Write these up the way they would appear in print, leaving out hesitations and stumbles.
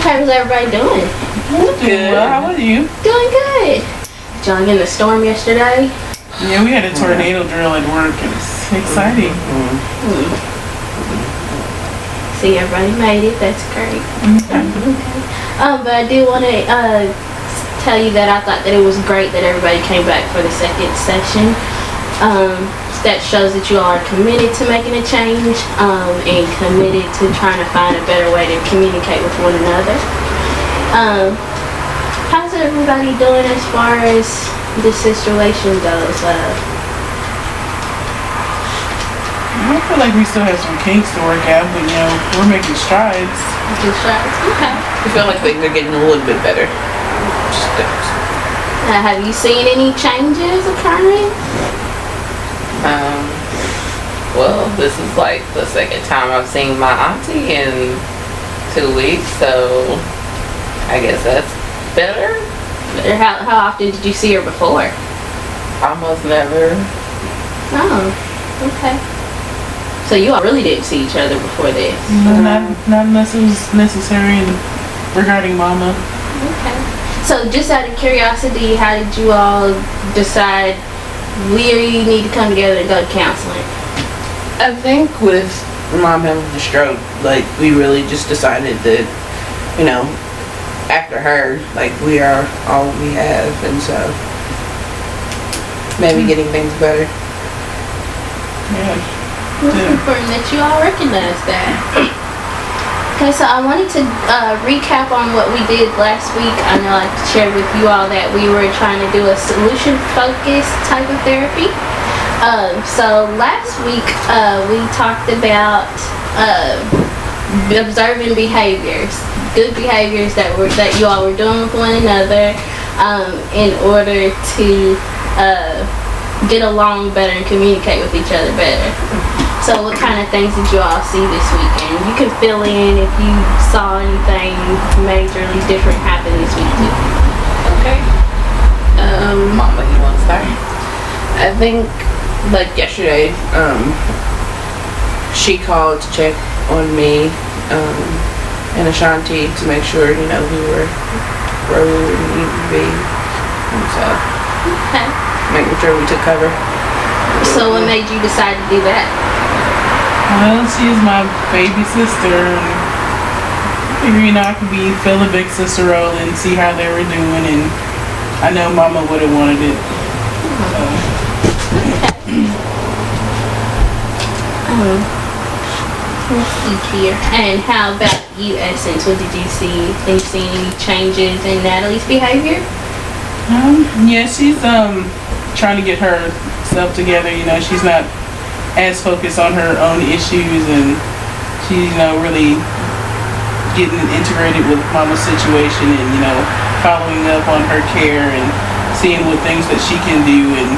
How's everybody doing? Good. Well, how are you? Doing good. Did y'all get in the storm yesterday? Yeah, we had a tornado drill at work. It was exciting. See, everybody made it. That's great. Okay. But I do want to tell you that I thought that it was great that everybody came back for the second session. That shows that you all are committed to making a change and committed to trying to find a better way to communicate with one another. How's everybody doing as far as the situation goes? I feel like we still have some kinks to work out, but we're making strides. Okay. I feel like things are getting a little bit better. Have you seen any changes occurring? Well, this is like the second time I've seen my auntie in 2 weeks, so I guess that's better. How often did you see her before? Almost never. Oh, okay. So you all really didn't see each other before this? Not unless it was necessary and regarding Mama. Okay. So just out of curiosity, how did you all decide we need to come together and go to counseling? I think with Mom having the stroke, like, we really just decided that, after her, like, we are all we have, and so maybe getting things better. Yeah. It's important that you all recognize that. Okay, so I wanted to recap on what we did last week. I know I shared with you all that we were trying to do a solution-focused type of therapy. So last week we talked about observing behaviors, good behaviors that you all were doing with one another in order to get along better and communicate with each other better. So what kind of things did you all see this weekend? You can fill in if you saw anything majorly different happen this week too. Okay. Mama, you want to start? I think, like yesterday, she called to check on me and Ashanti to make sure, we were where we would need to be. And so, making sure we took cover. So what made you decide to do that? Well, she's my baby sister, and I could fill the big sister role and see how they were doing, and I know Mama would have wanted it. Let's see here. And how about you, Essence? What did you see? Have you seen any changes in Natalie's behavior? Yeah, she's trying to get herself together. She's not as focused on her own issues, and she's really getting integrated with Mama's situation, and following up on her care and seeing what things that she can do, and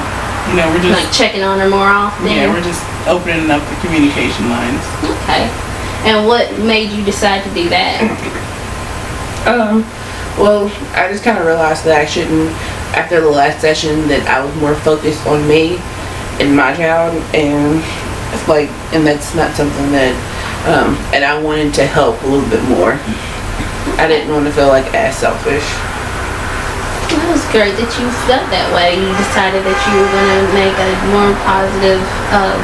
we're just like checking on her more often. Yeah, we're just opening up the communication lines. Okay. And what made you decide to do that? Well, I just kind of realized that I shouldn't, after the last session, that I was more focused on me and my child, and it's like, and that's not something that, and I wanted to help a little bit more. I didn't want to feel like as selfish. That was great that you felt that way. You decided that you were going to make a more positive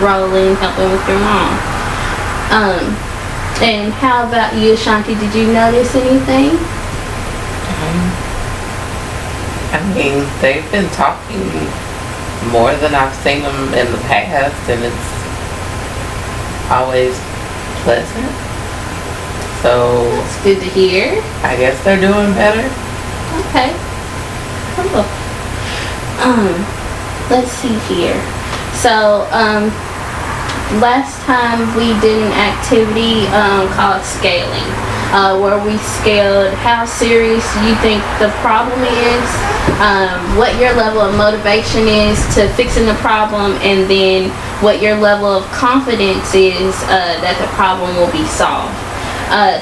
role in helping with your mom. And how about you, Ashanti? Did you notice anything? I mean, they've been talking more than I've seen them in the past, and it's always pleasant. So That's good to hear. I guess they're doing better. Okay. Cool. Let's see here. So, last time we did an activity called scaling, where we scaled how serious you think the problem is, what your level of motivation is to fixing the problem, and then what your level of confidence is that the problem will be solved.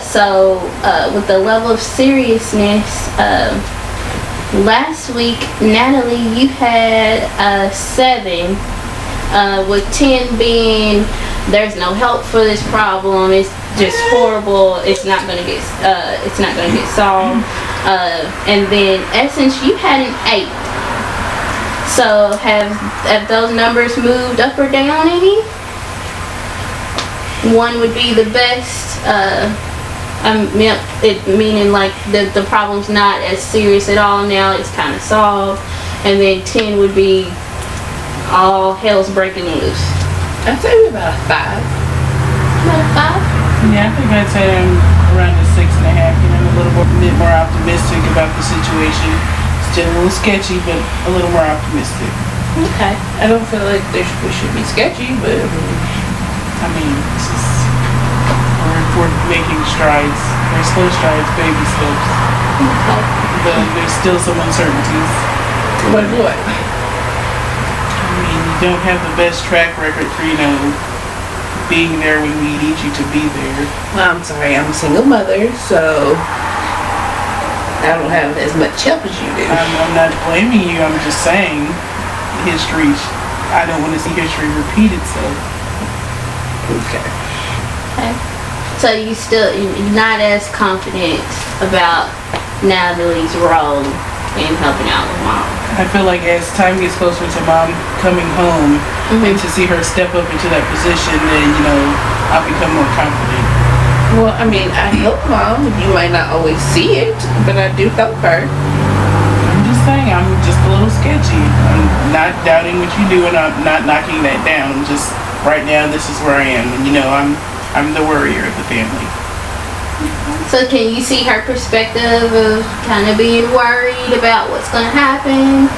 So with the level of seriousness, last week, Natalie, you had a 7, With 10 being there's no help for this problem, it's just horrible, it's not gonna get solved. And then Essence, you had an 8. So have those numbers moved up or down any? 1 would be the best. Meaning like the problem's not as serious at all now, it's kind of solved. And then 10 would be all hell's breaking loose. I'd say about a 5. About a 5? Yeah, I think I'd say I'm around a 6.5. You know, I'm a little bit more optimistic about the situation. Still a little sketchy, but a little more optimistic. Okay. I don't feel like we should be sketchy, but I mean, it's just, we're making strides. There's slow strides, baby steps. Okay. But there's still some uncertainties. what? I mean, you don't have the best track record for, being there when we need you to be there. Well, I'm sorry, I'm a single mother, so I don't have as much help as you do. I'm not blaming you, I'm just saying history, I don't want to see history repeat itself. Okay. Okay. So you're not as confident about Natalie's role in helping out with Mom. I feel like as time gets closer to Mom coming home and to see her step up into that position, then, I'll become more confident. Well, I mean, I help Mom. You might not always see it, but I do help her. I'm just saying, I'm just a little sketchy. I'm not doubting what you do, and I'm not knocking that down. Just right now, this is where I am. And, I'm the worrier of the family. So can you see her perspective of kind of being worried about what's going to happen?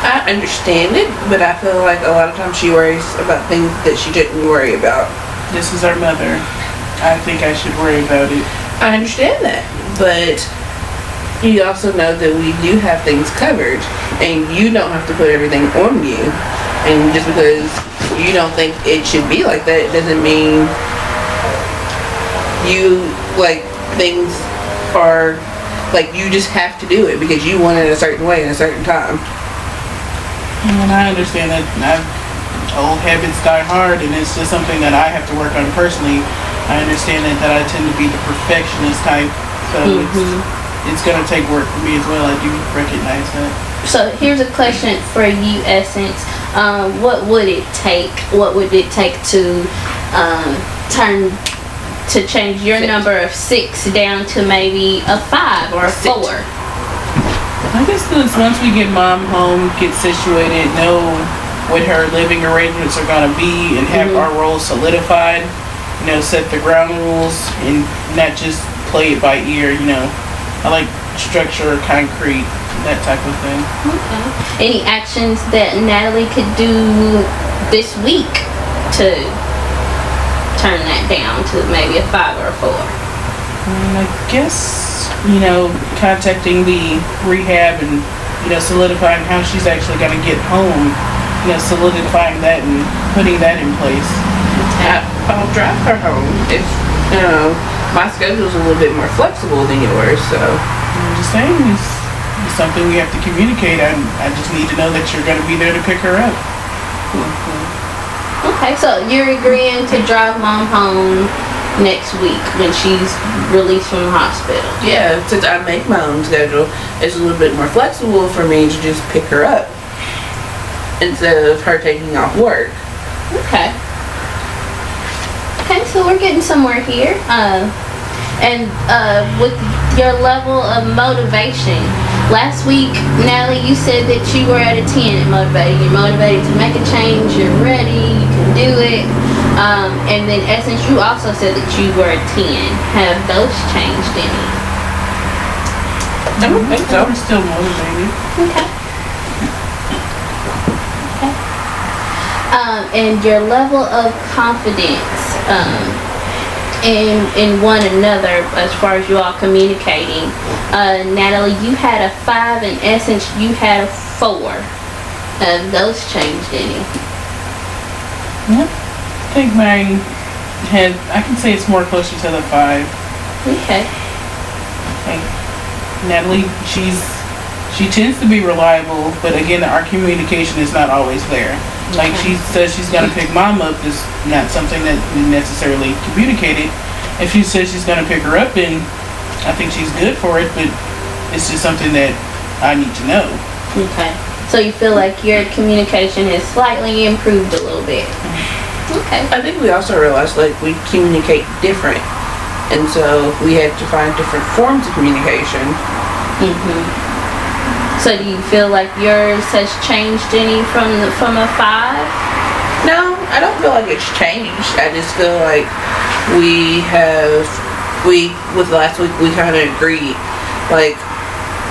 I understand it, but I feel like a lot of times she worries about things that she didn't worry about. This is our mother. I think I should worry about it. I understand that, but you also know that we do have things covered, and you don't have to put everything on you. And just because you don't think it should be like that, it doesn't mean things are you just have to do it because you want it a certain way in a certain time. And I understand that old habits die hard, and it's just something that I have to work on personally. I understand that I tend to be the perfectionist type, so it's going to take work for me as well. I do recognize that. So here's a question for you, Essence. What would it take? What would it take to change your number of 6 down to maybe a 5 or a 4? I guess once we get Mom home, get situated, know what her living arrangements are going to be, and have our roles solidified, set the ground rules and not just play it by ear, I like structure, concrete, that type of thing. Okay. Any actions that Natalie could do this week to turn that down to maybe a 5 or a 4? I guess, contacting the rehab and, solidifying how she's actually going to get home, solidifying that and putting that in place. I'll drive her home if, my schedule's a little bit more flexible than yours, so. I'm just saying, it's something we have to communicate. I just need to know that you're going to be there to pick her up. Okay, so you're agreeing to drive Mom home next week when she's released from the hospital? Yeah, since I make my own schedule, it's a little bit more flexible for me to just pick her up instead of her taking off work. Okay. Okay, so we're getting somewhere here. With your level of motivation, last week, Natalie, you said that you were at a 10 at motivated. You're motivated to make a change. You're ready. You can do it. And then Essence, you also said that you were a 10. Have those changed any? I don't think so. We're still motivated. Okay. And your level of confidence in one another as far as you all communicating. Natalie, you had a 5, and Essence, you had a 4. Have those changed any? Yep. I think mine I can say it's more closer to the 5. Okay. Like Natalie, she tends to be reliable, but again, our communication is not always there. Like she says she's gonna pick mom up is not something that we necessarily communicated. If she says she's gonna pick her up, then I think she's good for it, but it's just something that I need to know. Okay. So you feel like your communication has slightly improved a little bit. Okay. I think we also realized like we communicate different, and so we had to find different forms of communication. So do you feel like yours has changed any from a 5? No, I don't feel like it's changed. I just feel like with last week we kind of agreed, like,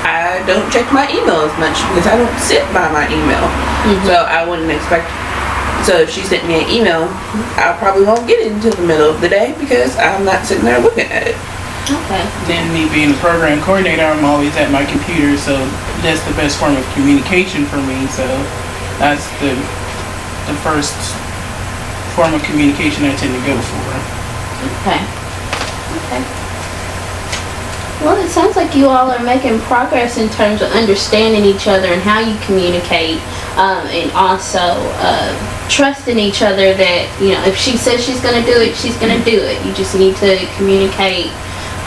I don't check my email as much because I don't sit by my email. So I wouldn't expect, so if she sent me an email, I probably won't get it until the middle of the day because I'm not sitting there looking at it. Okay. Then me being a program coordinator, I'm always at my computer, so that's the best form of communication for me. So that's the first form of communication I tend to go for. Okay. Okay. Well, it sounds like you all are making progress in terms of understanding each other and how you communicate, and also trusting each other that, you know, if she says she's going to do it, she's going to do it. You just need to communicate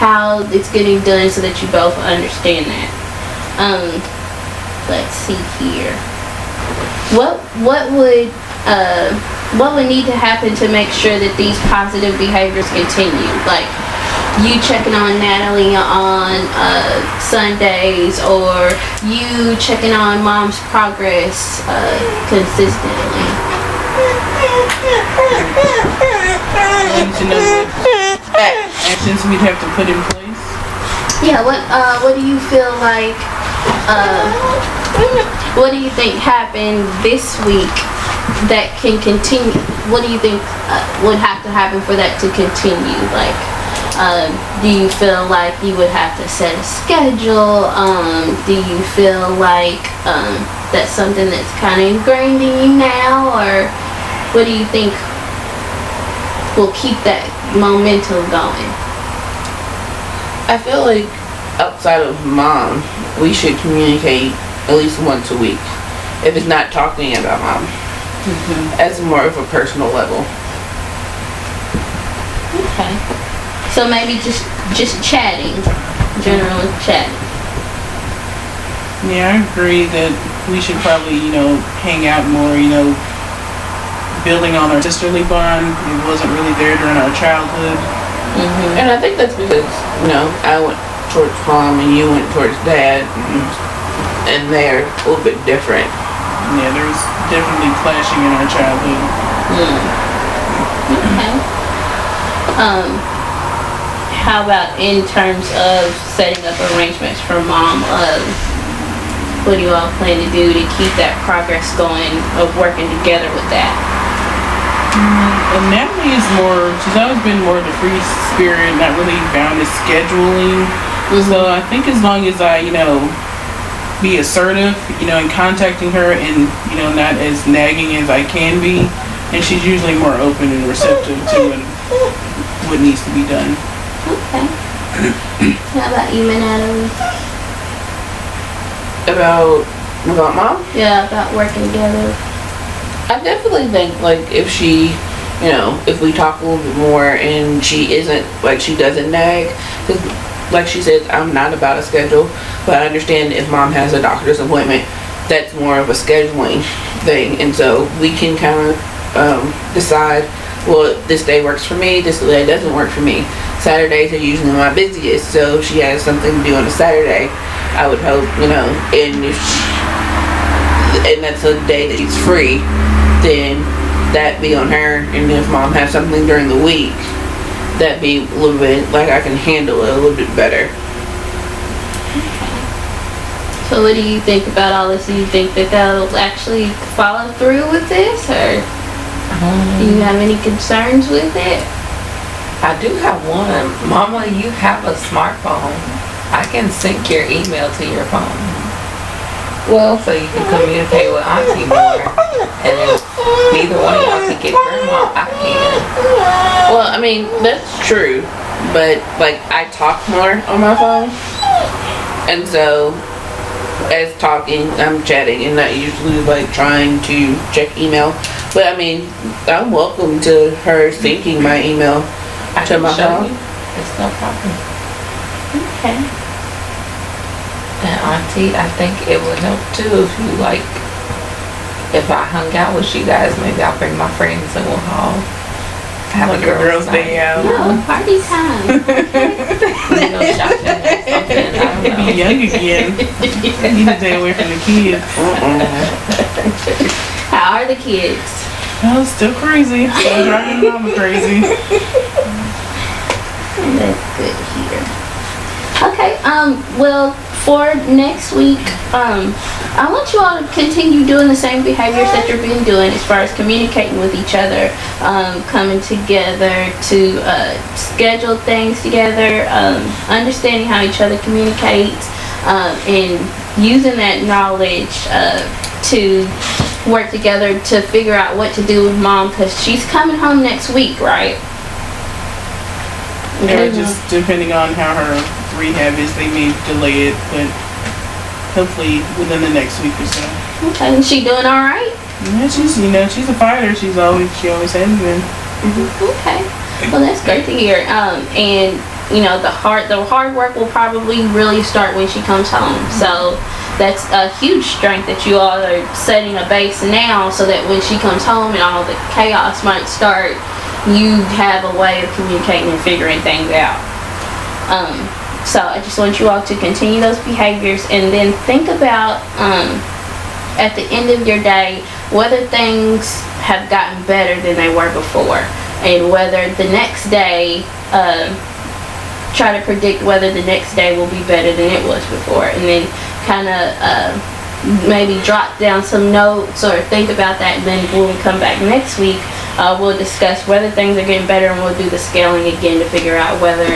how it's getting done so that you both understand that. Let's see here. What would need to happen to make sure that these positive behaviors continue? Like you checking on Natalie on Sundays, or you checking on mom's progress consistently? I need to know what actions we'd have to put in place. Yeah, what do you feel like, what do you think happened this week that can continue? What do you think would have to happen for that to continue? Like, do you feel like you would have to set a schedule? Do you feel like that's something that's kind of ingrained in you now? Or what do you think will keep that momentum going? I feel like outside of mom, we should communicate at least once a week. If it's not talking about mom, as more of a personal level. Okay. So maybe just chatting, general chatting. Yeah, I agree that we should probably, hang out more, building on our sisterly bond. It wasn't really there during our childhood. And I think that's because, I went towards mom and you went towards dad, and they're a little bit different. Yeah, there was definitely clashing in our childhood. Okay. How about in terms of setting up arrangements for mom? What do you all plan to do to keep that progress going of working together with that? And Natalie is she's always been more of the free spirit, not really bound to scheduling. So I think as long as I, be assertive, in contacting her and, not as nagging as I can be, and she's usually more open and receptive to what needs to be done. Okay. How about you, Natalie? About mom? Yeah, about working together. I definitely think, like, if she, if we talk a little bit more and she isn't, like, she doesn't nag, 'cause like she said, I'm not about a schedule, but I understand if mom has a doctor's appointment, that's more of a scheduling thing, and so we can kind of decide, well, this day works for me, this day doesn't work for me. Saturdays are usually my busiest, so if she has something to do on a Saturday, I would hope, and that's a day that she's free, then that be on her, and if mom has something during the week, that be a little bit, like, I can handle it a little bit better. So what do you think about all this? Do you think that they'll actually follow through with this, or do you have any concerns with it? I do have one. Mama, you have a smartphone. I can sync your email to your phone. Well, So you can communicate with Auntie more. And if neither one of y'all can get Grandma, I can. well, I mean, that's true, but, like, I talk more on my phone, and so as talking, I'm chatting and not usually like trying to check email. But I mean, I'm welcome to her syncing my email I to can my show phone. you. It's no problem. Okay. And Auntie, I think it would help too if you like, if I hung out with you guys, maybe I'll bring my friends and we'll all have Like a girls' day night. out. No, party time. We go shopping or something, I don't Be know. young again. Need to stay away from the kids. How are the kids? Oh, still crazy. Still driving mama crazy. That's good to hear. Okay, well, for next week, I want you all to continue doing the same behaviors that you've been doing as far as communicating with each other, coming together to schedule things together, understanding how each other communicates, and using that knowledge to work together to figure out what to do with mom, because she's coming home next week, right? Yeah, just depending on how her rehab is, they may delay it, but hopefully within the next week or so. Okay, is she doing all right? Yeah, she's a fighter. She always has been. Okay, well that's great to hear. And you know the hard work will probably really start when she comes home. So that's a huge strength that you all are setting a base now, so that when she comes home and all the chaos might start, you have a way of communicating and figuring things out. So I just want you all to continue those behaviors, and then think about at the end of your day whether things have gotten better than they were before, and whether the next day, try to predict whether the next day will be better than it was before, and then kind of maybe jot down some notes or think about that, and then when we come back next week, we'll discuss whether things are getting better, and we'll do the scaling again to figure out whether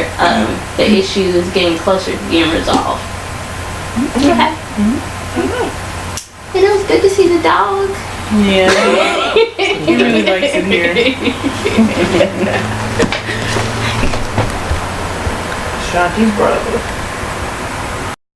the issue is getting closer to being resolved. Okay. And it was good to see the dog. Yeah, he really likes it here. Shanti's brother.